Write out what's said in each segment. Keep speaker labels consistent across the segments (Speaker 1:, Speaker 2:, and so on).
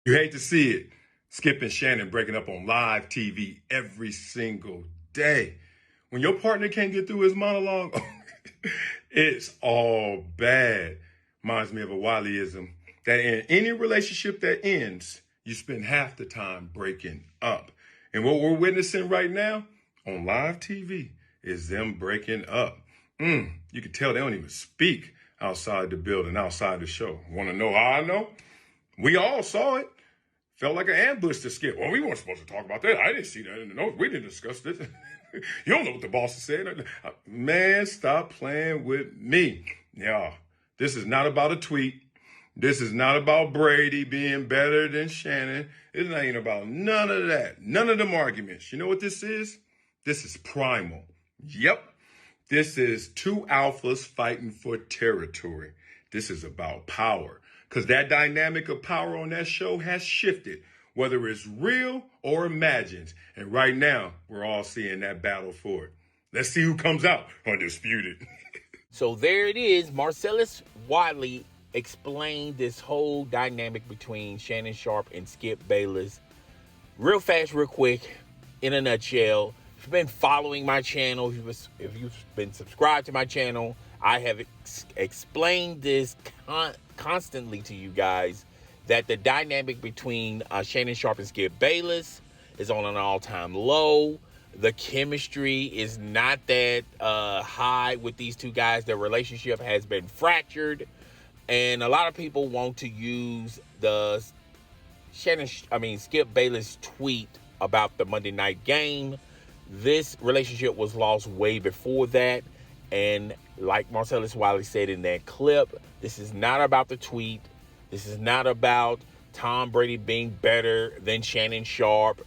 Speaker 1: You hate to see it. Skip and Shannon breaking up on live TV every single day. When your partner can't get through his monologue, it's all bad. Reminds me of a Wiley-ism that in any relationship that ends, you spend half the time breaking up. And what we're witnessing right now on live TV is them breaking up. You can tell they don't even speak outside the building, outside the show. Want to know how I know? We all saw it. Felt like an ambush to Skip. Well, we weren't supposed to talk about that. I didn't see that in the notes. We didn't discuss this. You don't know what the boss said. Man, stop playing with me. Yeah, this is not about a tweet. This is not about Brady being better than Shannon. It's not even about none of that. None of them arguments. You know what this is? This is primal. Yep. This is two alphas fighting for territory. This is about power. Because that dynamic of power on that show has shifted, whether it's real or imagined. And right now, we're all seeing that battle for it. Let's see who comes out undisputed.
Speaker 2: So there it is. Marcellus Wiley explained this whole dynamic between Shannon Sharpe and Skip Bayless. Real fast, real quick, in a nutshell. If you've been following my channel, if you've been subscribed to my channel, I have explained this constantly to you guys, that the dynamic between Shannon Sharpe and Skip Bayless is on an all-time low. The chemistry is not that high with these two guys. Their relationship has been fractured, and a lot of people want to use the Skip Bayless tweet about the Monday night game. This relationship was lost way before that. And like Marcellus Wiley said in that clip, this is not about the tweet. This is not about Tom Brady being better than Shannon Sharpe.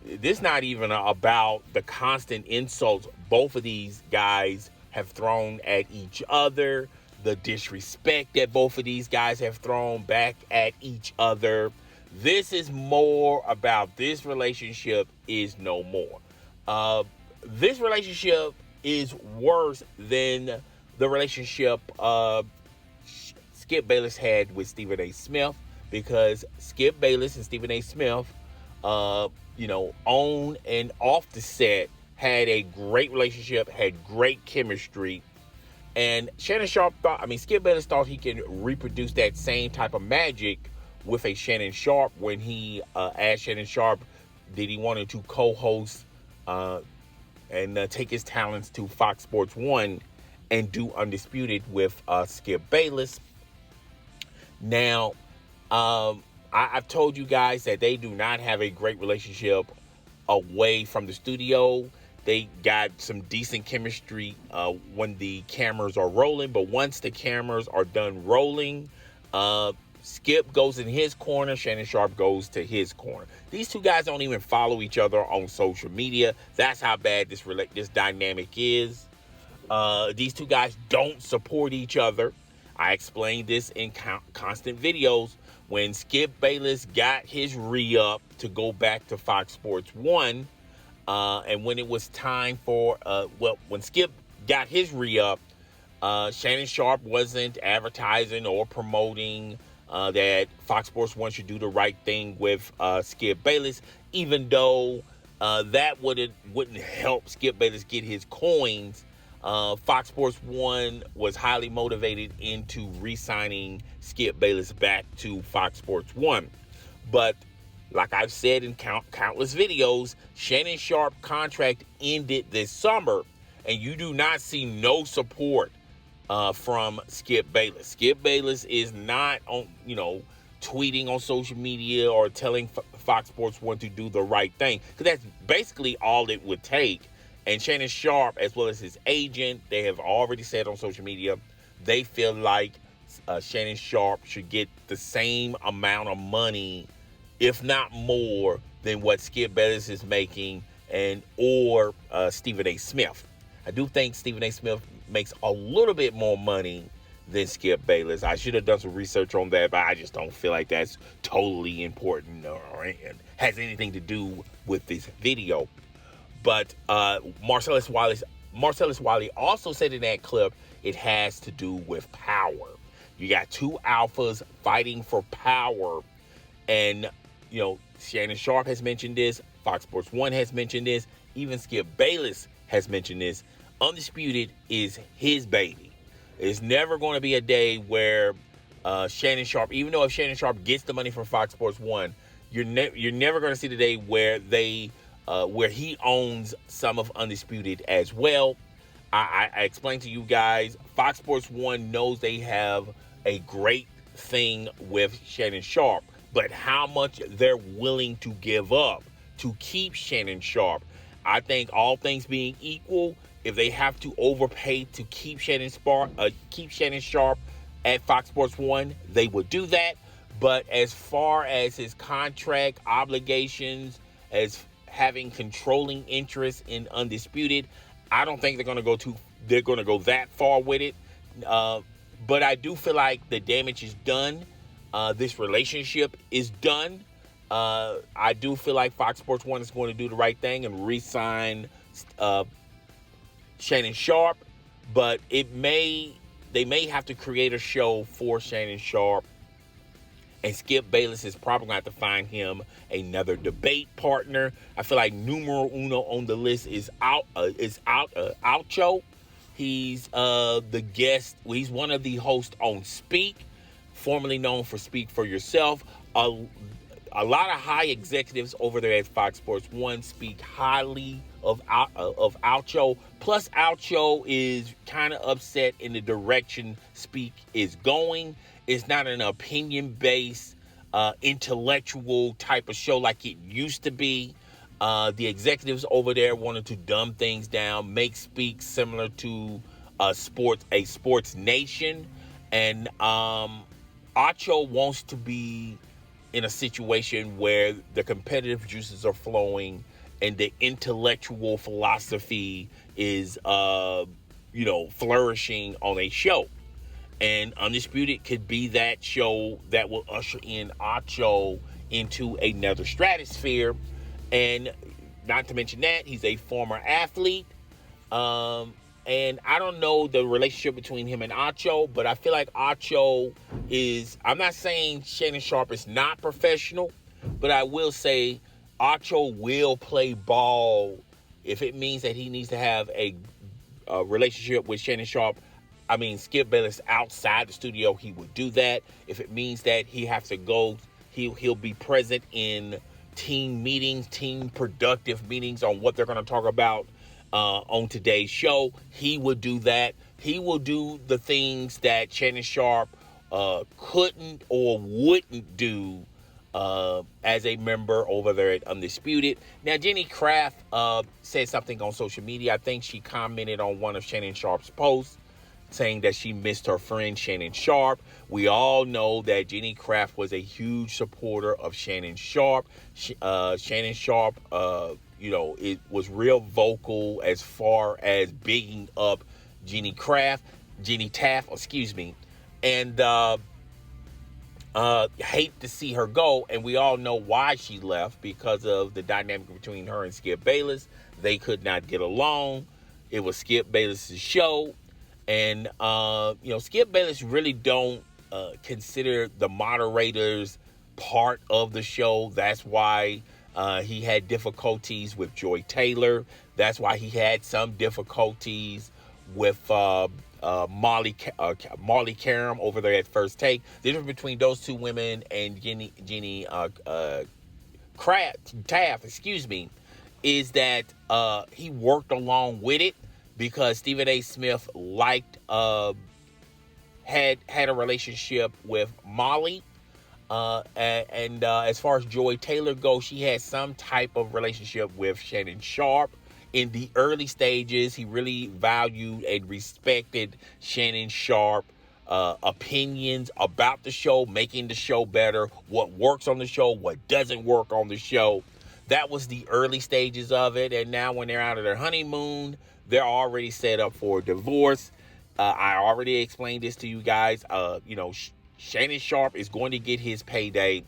Speaker 2: This is not even about the constant insults both of these guys have thrown at each other, the disrespect that both of these guys have thrown back at each other. This is more about this relationship is no more. This relationship is worse than the relationship Skip Bayless had with Stephen A. Smith, because Skip Bayless and Stephen A. Smith, on and off the set, had a great relationship, had great chemistry. And Skip Bayless thought he can reproduce that same type of magic with a Shannon Sharpe when he asked Shannon Sharpe, did he want to co-host and take his talents to Fox Sports 1 and do Undisputed with Skip Bayless. Now, I've told you guys that they do not have a great relationship away from the studio. They got some decent chemistry when the cameras are rolling, but once the cameras are done rolling, Skip goes in his corner, Shannon Sharpe goes to his corner. These two guys don't even follow each other on social media. That's how bad this dynamic is. These two guys don't support each other. I explained this in constant videos. When Skip Bayless got his re-up to go back to Fox Sports 1, and when it was time for, when Skip got his re-up, Shannon Sharpe wasn't advertising or promoting that Fox Sports 1 should do the right thing with Skip Bayless, even though that wouldn't help Skip Bayless get his coins. Fox Sports 1 was highly motivated into re-signing Skip Bayless back to Fox Sports 1. But like I've said in countless videos, Shannon Sharpe contract ended this summer, and you do not see no support from Skip Bayless. Skip Bayless is not on, tweeting on social media or telling Fox Sports 1 to do the right thing, because that's basically all it would take. And Shannon Sharpe, as well as his agent, they have already said on social media, they feel like Shannon Sharpe should get the same amount of money, if not more, than what Skip Bayless is making, or Stephen A. Smith. I do think Stephen A. Smith makes a little bit more money than Skip Bayless. I should have done some research on that, but I just don't feel like that's totally important or has anything to do with this video. But Marcellus Wiley also said in that clip, it has to do with power. You got two alphas fighting for power. And, Shannon Sharpe has mentioned this. Fox Sports 1 has mentioned this. Even Skip Bayless has mentioned this. Undisputed is his baby. It's never going to be a day where Shannon Sharpe, even though if Shannon Sharpe gets the money from Fox Sports 1, you're never going to see the day where where he owns some of Undisputed as well. I explained to you guys, Fox Sports 1 knows they have a great thing with Shannon Sharpe, but how much they're willing to give up to keep Shannon Sharpe. I think all things being equal, if they have to overpay to keep Shannon Sharpe at Fox Sports 1, they would do that. But as far as his contract obligations, as having controlling interest in Undisputed, I don't think they're going to go that far with it. But I do feel like the damage is done. This relationship is done. I do feel like Fox Sports 1 is going to do the right thing and re-sign Shannon Sharpe, but they may have to create a show for Shannon Sharpe, and Skip Bayless is probably going to have to find him another debate partner. I feel like numero uno on the list is Oucho. He's the guest. He's one of the hosts on Speak, formerly known for Speak for Yourself. A lot of high executives over there at Fox Sports 1 speak highly of Oucho. Plus, Oucho is kind of upset in the direction Speak is going. It's not an opinion-based, intellectual type of show like it used to be. The executives over there wanted to dumb things down, make Speak similar to a sports nation. And Oucho wants to be in a situation where the competitive juices are flowing and the intellectual philosophy is, flourishing on a show. And Undisputed could be that show that will usher in Oucho into another stratosphere. And not to mention that, he's a former athlete. And I don't know the relationship between him and Oucho, but I feel like Oucho is, I'm not saying Shannon Sharpe is not professional, but I will say Oucho will play ball if it means that he needs to have a relationship with Shannon Sharpe. I mean, Skip Bayless outside the studio, he would do that. If it means that he has to go, he'll be present in team meetings, team productive meetings on what they're going to talk about on today's show. He would do that. He will do the things that Shannon Sharpe couldn't or wouldn't do as a member over there at Undisputed. Now, Jenny Kraft said something on social media. I think she commented on one of Shannon Sharpe's posts, saying that she missed her friend Shannon Sharpe. We all know that Jenny Kraft was a huge supporter of Shannon Sharpe. Shannon Sharpe, it was real vocal as far as bigging up Jenny Taft, and hate to see her go. And we all know why she left, because of the dynamic between her and Skip Bayless. They could not get along. It was Skip Bayless' show. And, Skip Bayless really don't consider the moderators part of the show. That's why he had difficulties with Joy Taylor. That's why he had some difficulties with Molly Karam over there at First Take. The difference between those two women and Jenny Taft, is that he worked along with it, because Stephen A. Smith had a relationship with Molly. And as far as Joy Taylor goes, she had some type of relationship with Shannon Sharpe. In the early stages, he really valued and respected Shannon Sharpe opinions about the show, making the show better, what works on the show, what doesn't work on the show. That was the early stages of it. And now when they're out of their honeymoon, they're already set up for a divorce. I already explained this to you guys. Shannon Sharpe is going to get his payday.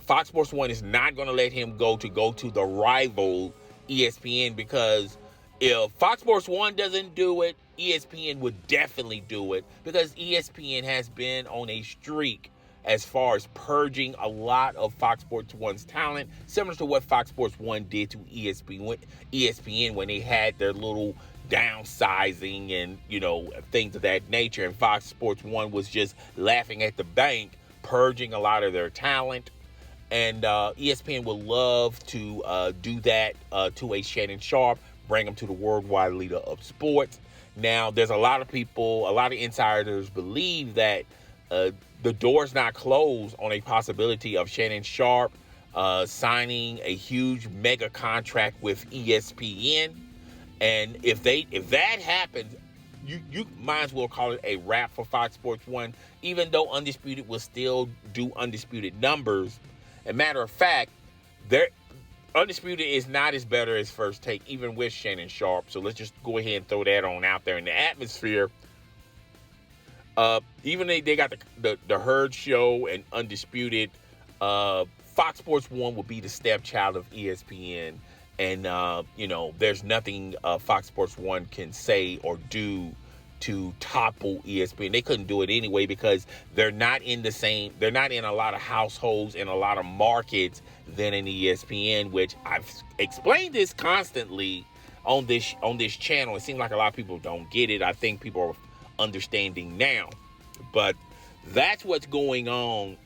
Speaker 2: Fox Sports 1 is not going to let him go to the rival ESPN, because if Fox Sports 1 doesn't do it, ESPN would definitely do it, because ESPN has been on a streak, as far as purging a lot of Fox Sports 1's talent, similar to what Fox Sports 1 did to ESPN when they had their little downsizing and, things of that nature. And Fox Sports 1 was just laughing at the bank, purging a lot of their talent. And ESPN would love to do that to a Shannon Sharpe, bring him to the worldwide leader of sports. Now, there's a lot of people, a lot of insiders believe that the door's not closed on a possibility of Shannon Sharpe signing a huge mega contract with ESPN. And if that happens, you might as well call it a wrap for Fox Sports 1, even though Undisputed will still do Undisputed numbers. As a matter of fact, Undisputed is not as better as First Take, even with Shannon Sharpe. So let's just go ahead and throw that on out there in the atmosphere. Even though they got the Herd Show and Undisputed, Fox Sports 1 will be the stepchild of ESPN. And, there's nothing Fox Sports 1 can say or do to topple ESPN. They couldn't do it anyway because they're not in a lot of households and a lot of markets than in ESPN, which I've explained this constantly on this channel. It seems like a lot of people don't get it. I think people are understanding now. But that's what's going on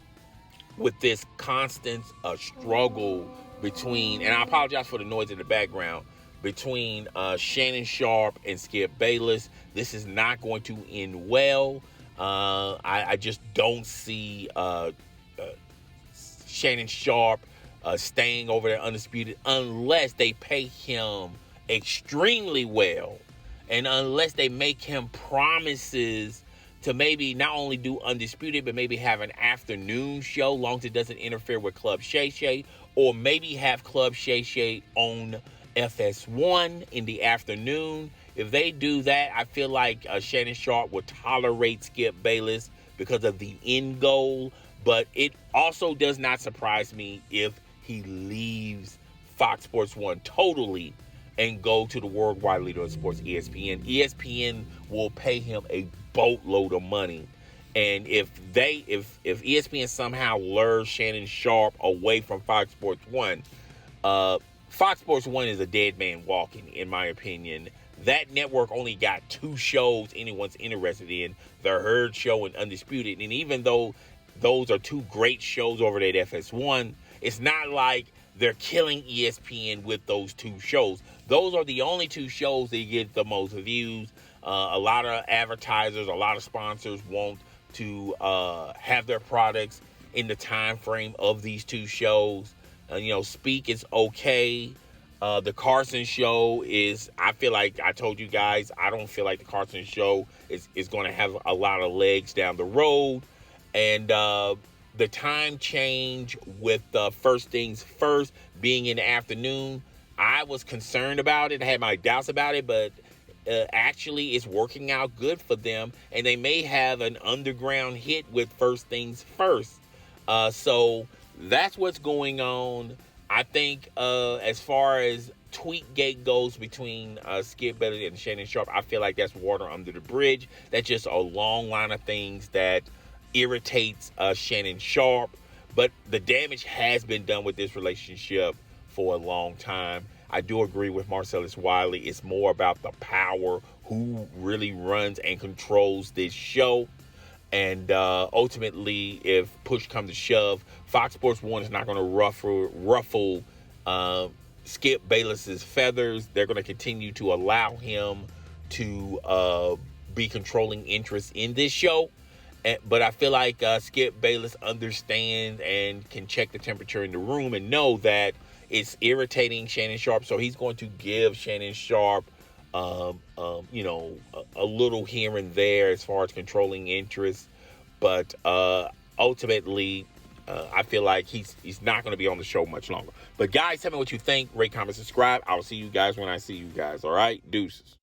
Speaker 2: with this constant struggle between, and I apologize for the noise in the background, between Shannon Sharpe and Skip Bayless. This is not going to end well. I just don't see Shannon Sharpe staying over there Undisputed unless they pay him extremely well and unless they make him promises to maybe not only do Undisputed, but maybe have an afternoon show, long as it doesn't interfere with Club Shay Shay, or maybe have Club Shay Shay on FS1 in the afternoon. If they do that, I feel like Shannon Sharpe will tolerate Skip Bayless because of the end goal. But it also does not surprise me if he leaves Fox Sports 1 totally and go to the worldwide leader of sports, ESPN. ESPN will pay him a boatload of money. And if ESPN somehow lures Shannon Sharpe away from Fox Sports 1, Fox Sports 1 is a dead man walking, in my opinion. That network only got 2 shows anyone's interested in, The Herd Show and Undisputed. And even though those are 2 great shows over there at FS1, it's not like they're killing ESPN with those 2 shows. Those are the only 2 shows that get the most views. A lot of advertisers, a lot of sponsors want to have their products in the time frame of these 2 shows. Speak is okay. The Carson Show is, I feel like I told you guys, I don't feel like the Carson Show is going to have a lot of legs down the road. And the time change with First Things First being in the afternoon, I was concerned about it. I had my doubts about it, but actually it's working out good for them. And they may have an underground hit with First Things First. So that's what's going on. I think as far as Tweetgate goes between Skip Bayless and Shannon Sharpe, I feel like that's water under the bridge. That's just a long line of things that irritates Shannon Sharpe. But the damage has been done with this relationship for a long time. I do agree with Marcellus Wiley. It's more about the power, who really runs and controls this show. And ultimately, if push comes to shove, Fox Sports 1 is not going to ruffle Skip Bayless's feathers. They're going to continue to allow him to be controlling interest in this show. But I feel like Skip Bayless understands and can check the temperature in the room and know that it's irritating Shannon Sharpe. So he's going to give Shannon Sharpe a little here and there as far as controlling interest, but ultimately I feel like he's not going to be on the show much longer. But guys, tell me what you think. Rate, comment, subscribe. I'll see you guys when I see you guys. All right, deuces.